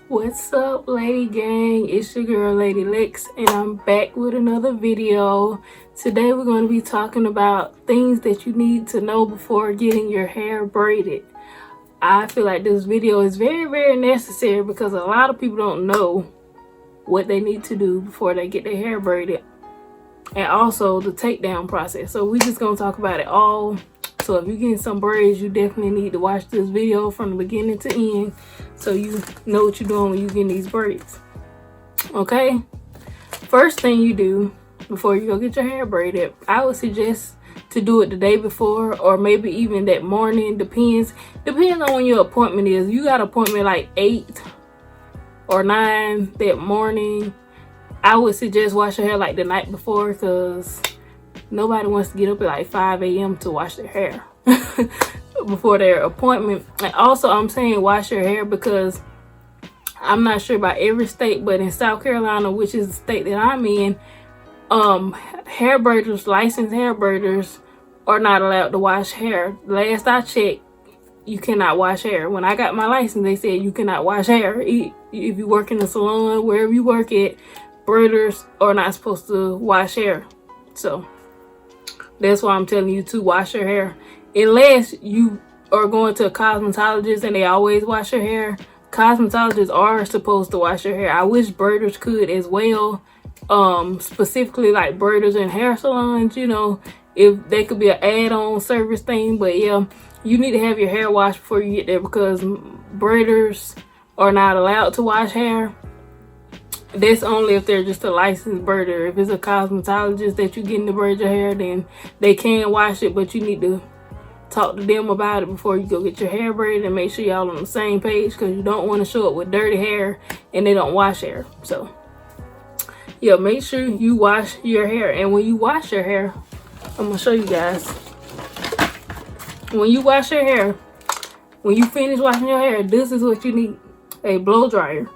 What's up, lady gang? It's your girl Lady Lex, and I'm back with another video. Today we're going to be talking about things that you need to know before getting your hair braided. I feel like this video is very necessary because a lot of people don't know what they need to do before they get their hair braided, and also the takedown process. So we're just going to talk about it all. So if you're getting some braids, you definitely need to watch this video from the beginning to end so you know what you're doing when you're getting these braids. Okay? First thing you do before you go get your hair braided, I would suggest to do it the day before or maybe even that morning. Depends on when your appointment is. You got an appointment like 8 or 9 that morning, I would suggest wash your hair like the night before, because nobody wants to get up at like 5 a.m. to wash their hair before their appointment. And also, I'm saying wash your hair because I'm not sure about every state, but in South Carolina, which is the state that I'm in, hair braiders, licensed hair braiders, are not allowed to wash hair. Last I checked, you cannot wash hair. When I got my license, they said you cannot wash hair. If you work in a salon, wherever you work at, braiders are not supposed to wash hair. So that's why I'm telling you to wash your hair. Unless you are going to a cosmetologist and they always wash your hair. Cosmetologists are supposed to wash your hair. I wish braiders could as well. Specifically like braiders and hair salons, you know, if they could be an add-on service thing. But yeah, you need to have your hair washed before you get there, because braiders are not allowed to wash hair. That's only if they're just a licensed braider. If it's a cosmetologist that you're getting to braid your hair, then they can wash it, but you need to talk to them about it before you go get your hair braided and make sure y'all on the same page, because you don't want to show up with dirty hair and they don't wash hair. So yeah, make sure you wash your hair. And when you wash your hair, I'm gonna show you guys. When you wash your hair, when you finish washing your hair, this is what you need: a blow dryer.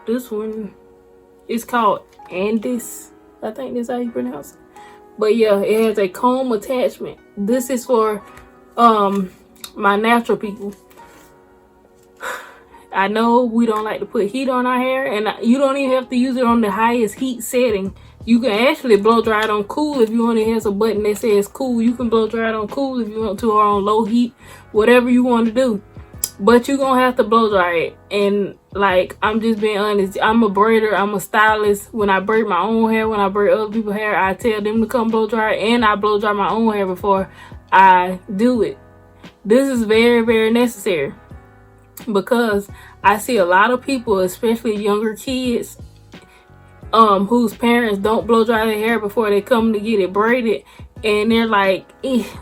This one is called Andis. I think that's how you pronounce it. But yeah, it has a comb attachment. This is for my natural people. I know we don't like to put heat on our hair, and you don't even have to use it on the highest heat setting. You can actually blow dry it on cool if you want. It has a button that says cool. You can blow dry it on cool if you want to, or on low heat, whatever you want to do. But you're gonna have to blow dry it. And like, I'm just being honest, I'm a braider, I'm a stylist. When I braid my own hair, when I braid other people's hair, I tell them to come blow dry it, and I blow dry my own hair before I do it. This is very necessary, because I see a lot of people, especially younger kids, whose parents don't blow dry their hair before they come to get it braided. And they're like,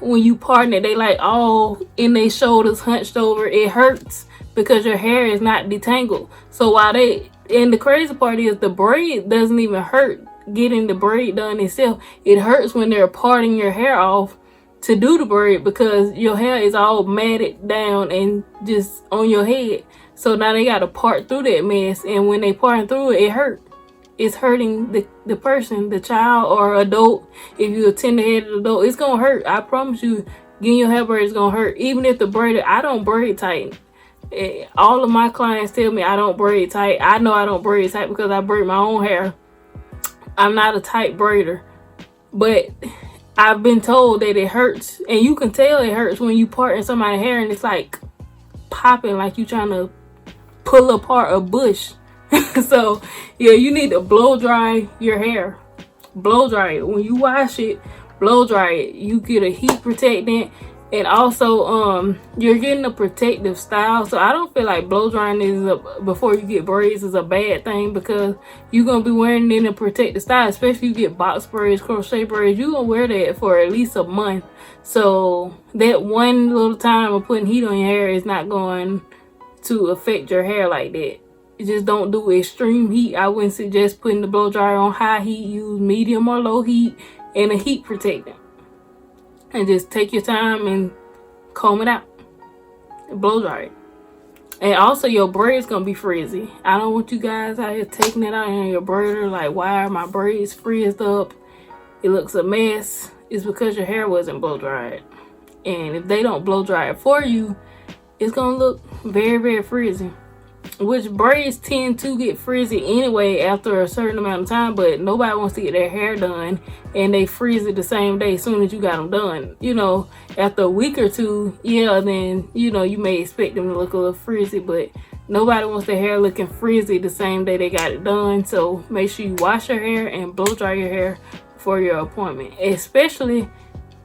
when you parting it, they like all in their shoulders hunched over. It hurts because your hair is not detangled. So while and the crazy part is, the braid doesn't even hurt getting the braid done itself. It hurts when they're parting your hair off to do the braid, because your hair is all matted down and just on your head. So now they got to part through that mess. And when they part through it, it hurts. It's hurting the person, the child or adult. If you're a tender-headed adult, it's gonna hurt. I promise you, getting your hair braided is gonna hurt. Even if the braider, I don't braid tight. All of my clients tell me I don't braid tight. I know I don't braid tight because I braid my own hair. I'm not a tight braider, but I've been told that it hurts, and you can tell it hurts when you part in somebody's hair and it's like popping, like you trying to pull apart a bush. So yeah, you need to blow dry your hair. Blow dry it. When you wash it, blow dry it. You get a heat protectant, and also you're getting a protective style. So I don't feel like blow drying before you get braids is a bad thing, because you're gonna be wearing it in a protective style. Especially if you get box braids, crochet braids, you're gonna wear that for at least a month. So that one little time of putting heat on your hair is not going to affect your hair like that. Just don't do extreme heat. I wouldn't suggest putting the blow dryer on high heat. Use medium or low heat and a heat protectant, and just take your time and comb it out, blow dry it. And also, your braid's gonna be frizzy. I don't want you guys out here taking it out on your braider like, why are my braids frizzed up? It looks a mess. It's because your hair wasn't blow dried. And if they don't blow dry it for you, it's gonna look very frizzy. which braids tend to get frizzy anyway after a certain amount of time, but nobody wants to get their hair done and they freeze it the same day as soon as you got them done. You know, after a week or two, yeah, then, you know, you may expect them to look a little frizzy, but nobody wants their hair looking frizzy the same day they got it done. So make sure you wash your hair and blow dry your hair for your appointment. Especially,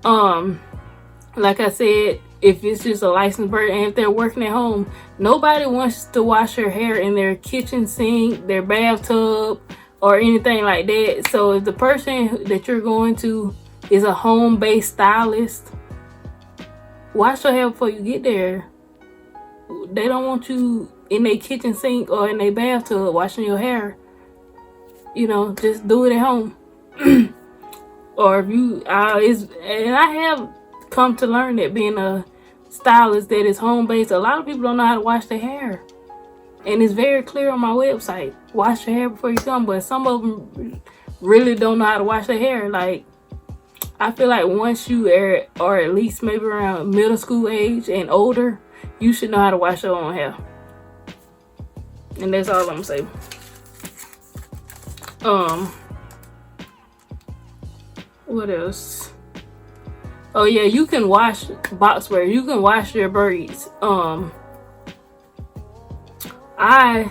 like I said, if it's just a licensed braid and if they're working at home, nobody wants to wash their hair in their kitchen sink, their bathtub, or anything like that. So if the person that you're going to is a home-based stylist, wash your hair before you get there. They don't want you in their kitchen sink or in their bathtub washing your hair. You know, just do it at home. Or if you, and I have come to learn that being a stylist that is home-based, a lot of people don't know how to wash their hair. And it's very clear on my website. Wash your hair before you come. But some of them really don't know how to wash their hair. Like, I feel like once you are at least maybe around middle school age and older, you should know how to wash your own hair. And that's all I'm gonna say. What else? Oh yeah, you can wash box braids. You can wash your braids. I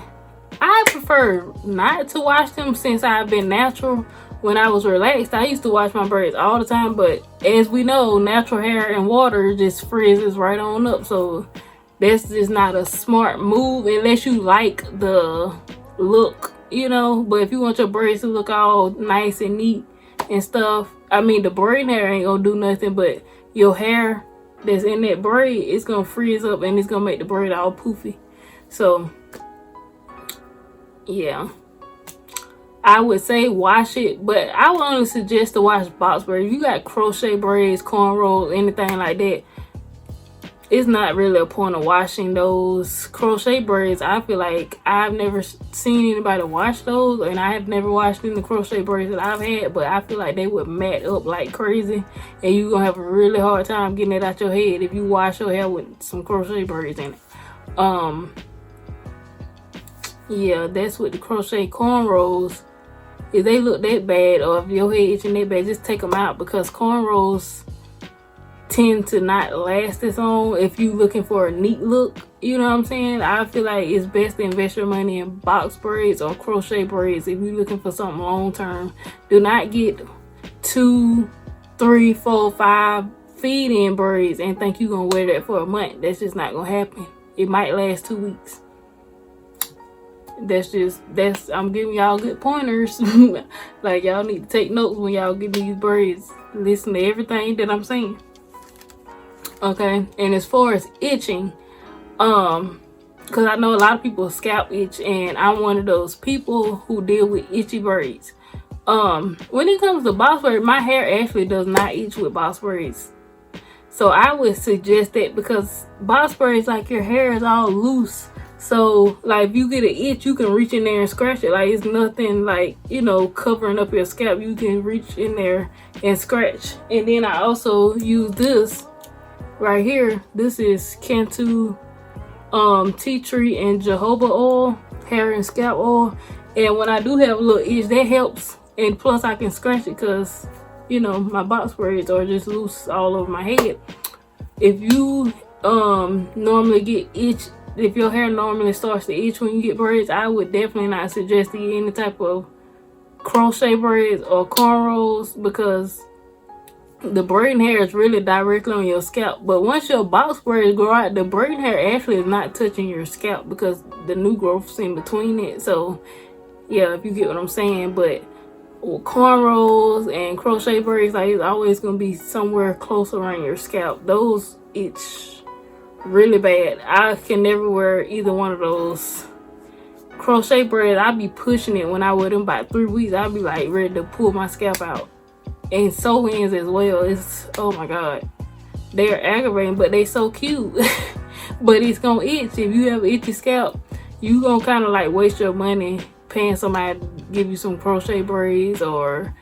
prefer not to wash them since I've been natural. When I was relaxed, I used to wash my braids all the time, but as we know, natural hair and water just frizzes right on up. So that's just not a smart move unless you like the look, you know. But if you want your braids to look all nice and neat and stuff, I mean, the braid hair ain't gonna do nothing, but your hair that's in that braid, it's gonna freeze up and it's gonna make the braid all poofy. So yeah, I would say wash it, but I would only suggest to wash box braids. If you got crochet braids, cornrows, anything like that, it's not really a point of washing those crochet braids. I feel like I've never seen anybody wash those, and I have never washed any crochet braids that I've had, but I feel like they would mat up like crazy, and you're gonna have a really hard time getting it out your head if you wash your hair with some crochet braids in it. Yeah, that's with the crochet cornrows. If they look that bad, or if your hair itching that bad, just take them out, because cornrows tend to not last as long if you looking for a neat look. You know what I'm saying? I feel like it's best to invest your money in box braids or crochet braids if you're looking for something long term. Do not get 2, 3, 4, 5 feed-in braids and think you're gonna wear that for a month. That's just not gonna happen. It might last 2 weeks. I'm giving y'all good pointers. Like, y'all need to take notes when y'all get these braids. Listen to everything that I'm saying. Okay, and as far as itching, because I know a lot of people scalp itch, and I'm one of those people who deal with itchy braids. When it comes to box braids, my hair actually does not itch with box braids. So I would suggest that, because box braids, like, your hair is all loose. So, like, if you get an itch, you can reach in there and scratch it. Like, it's nothing, like, you know, covering up your scalp. You can reach in there and scratch. And then I also use this right here. This is Cantu tea tree and jojoba oil, hair and scalp oil. And when I do have a little itch, that helps. And plus I can scratch it because, you know, my box braids are just loose all over my head. If you normally get itch, if your hair normally starts to itch when you get braids, I would definitely not suggest to get any type of crochet braids or cornrows, because the braiding hair is really directly on your scalp. But once your box braids grow out, the braiding hair actually is not touching your scalp because the new growth's in between it. So yeah, if you get what I'm saying. But with cornrows and crochet braids, like, it's always gonna be somewhere close around your scalp. Those itch really bad. I can never wear either one of those. Crochet braids, I'll be pushing it when I wear them about 3 weeks. I'll be like ready to pull my scalp out. And sew-ins as well. It's, oh my god, they're aggravating, but they so cute. But it's gonna itch. If you have an itchy scalp, you gonna kind of like waste your money paying somebody to give you some crochet braids or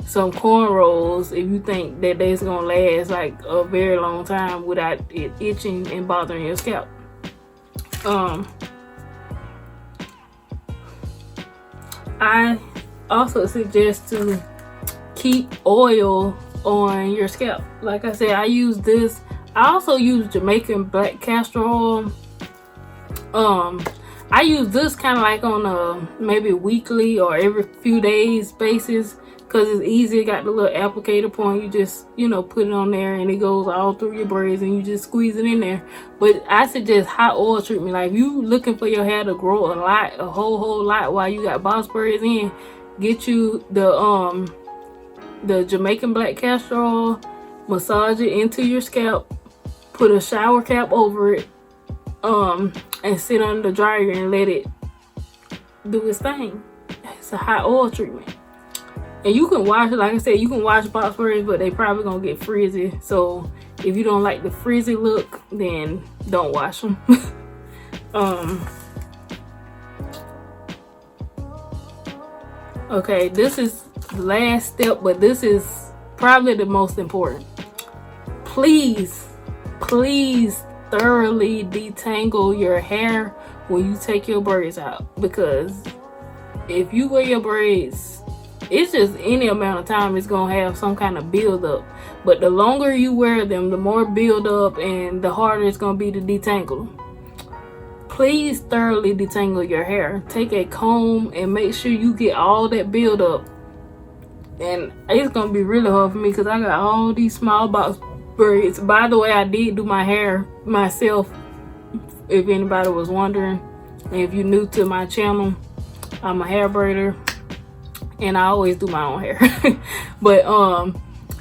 some cornrows if you think that they's gonna last like a very long time without it itching and bothering your scalp. I also suggest to keep oil on your scalp. Like I said, I use this. I also use Jamaican black castor oil. I use this kind of like on a maybe weekly or every few days basis, because it's easy. It got the little applicator point. You just, you know, put it on there and it goes all through your braids and you just squeeze it in there. But I suggest hot oil treatment. Like if you looking for your hair to grow a lot, a whole lot while you got box braids in, get you the Jamaican black castor oil, massage it into your scalp, put a shower cap over it, and sit under the dryer and let it do its thing. It's a hot oil treatment. And you can wash it, like I said, you can wash box braids, but they probably gonna get frizzy. So if you don't like the frizzy look, then don't wash them. Okay, this is the last step, but this is probably the most important. Please thoroughly detangle your hair when you take your braids out, because if you wear your braids, it's just any amount of time it's gonna have some kind of build-up. But the longer you wear them, the more build-up and the harder it's gonna be to detangle. Please thoroughly detangle your hair. Take a comb and make sure you get all that build-up. And it's gonna be really hard for me because I got all these small box braids. By the way, I did do my hair myself, if anybody was wondering. And if you're new to my channel, I'm a hair braider and I always do my own hair. But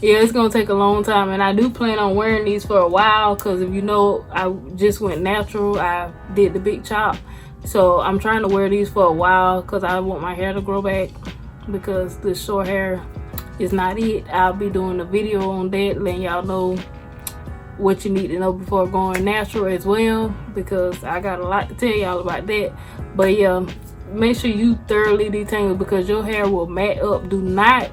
yeah, it's gonna take a long time, and I do plan on wearing these for a while, because if you know, I just went natural. I did the big chop, so I'm trying to wear these for a while because I want my hair to grow back, because the short hair is not it. I'll be doing a video on that, letting y'all know what you need to know before going natural as well, because I got a lot to tell y'all about that. But yeah, make sure you thoroughly detangle, because your hair will mat up. Do not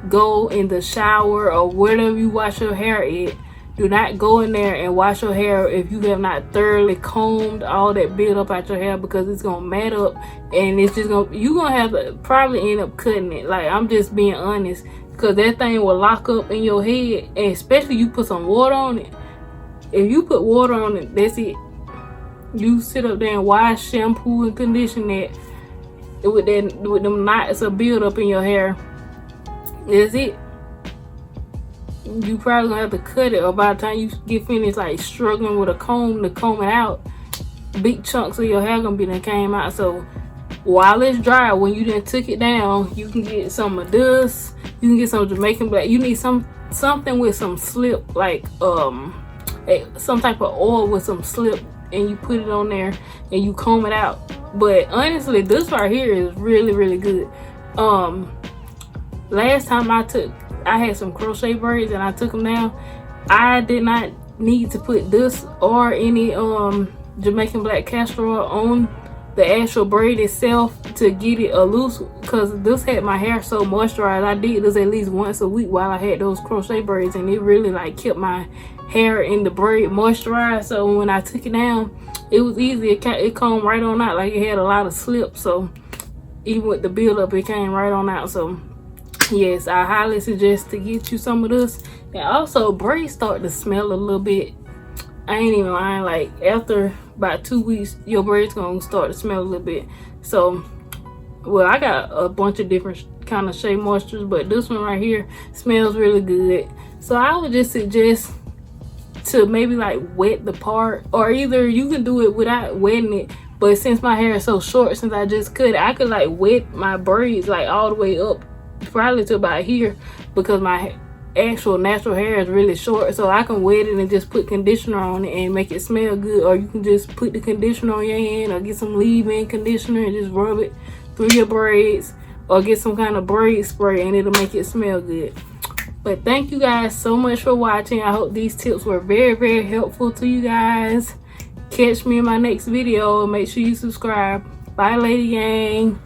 go in the shower or wherever you wash your hair at. Do not go in there and wash your hair if you have not thoroughly combed all that build up out your hair, because it's gonna mat up and it's just gonna, you're gonna have to probably end up cutting it. Like, I'm just being honest, because that thing will lock up in your head, and especially you put some water on it. If you put water on it, that's it. You sit up there and wash, shampoo, and condition it with them knots of build up in your hair. That's it. You probably gonna have to cut it, or by the time you get finished like struggling with a comb to comb it out, big chunks of your hair gonna be done came out. So while it's dry, when you done took it down, you can get some of this. You can get some Jamaican black. You need something with some slip, like some type of oil with some slip, and you put it on there and you comb it out. But honestly, this right here is really good. Last time I had some crochet braids and I took them down. I did not need to put this or any Jamaican black castor oil on the actual braid itself to get it loose, because this had my hair so moisturized. I did this at least once a week while I had those crochet braids, and it really like kept my hair in the braid moisturized. So when I took it down, it was easy. It combed right on out. Like, it had a lot of slip, so even with the build up, it came right on out. So yes, I highly suggest to get you some of this. And also, braids start to smell a little bit. I ain't even lying. Like, after about 2 weeks, your braids gonna start to smell a little bit. So, well, I got a bunch of different kind of shea moistures, but this one right here smells really good. So I would just suggest to maybe like wet the part, or either you can do it without wetting it. But since my hair is so short, since I just cut it, I could like wet my braids like all the way up, probably to about here, because my actual natural hair is really short. So I can wet it and just put conditioner on it and make it smell good. Or you can just put the conditioner on your hand, or get some leave-in conditioner and just rub it through your braids, or get some kind of braid spray and it'll make it smell good. But thank you guys so much for watching. I hope these tips were very helpful to you guys. Catch me in my next video, and make sure you subscribe. Bye, lady gang.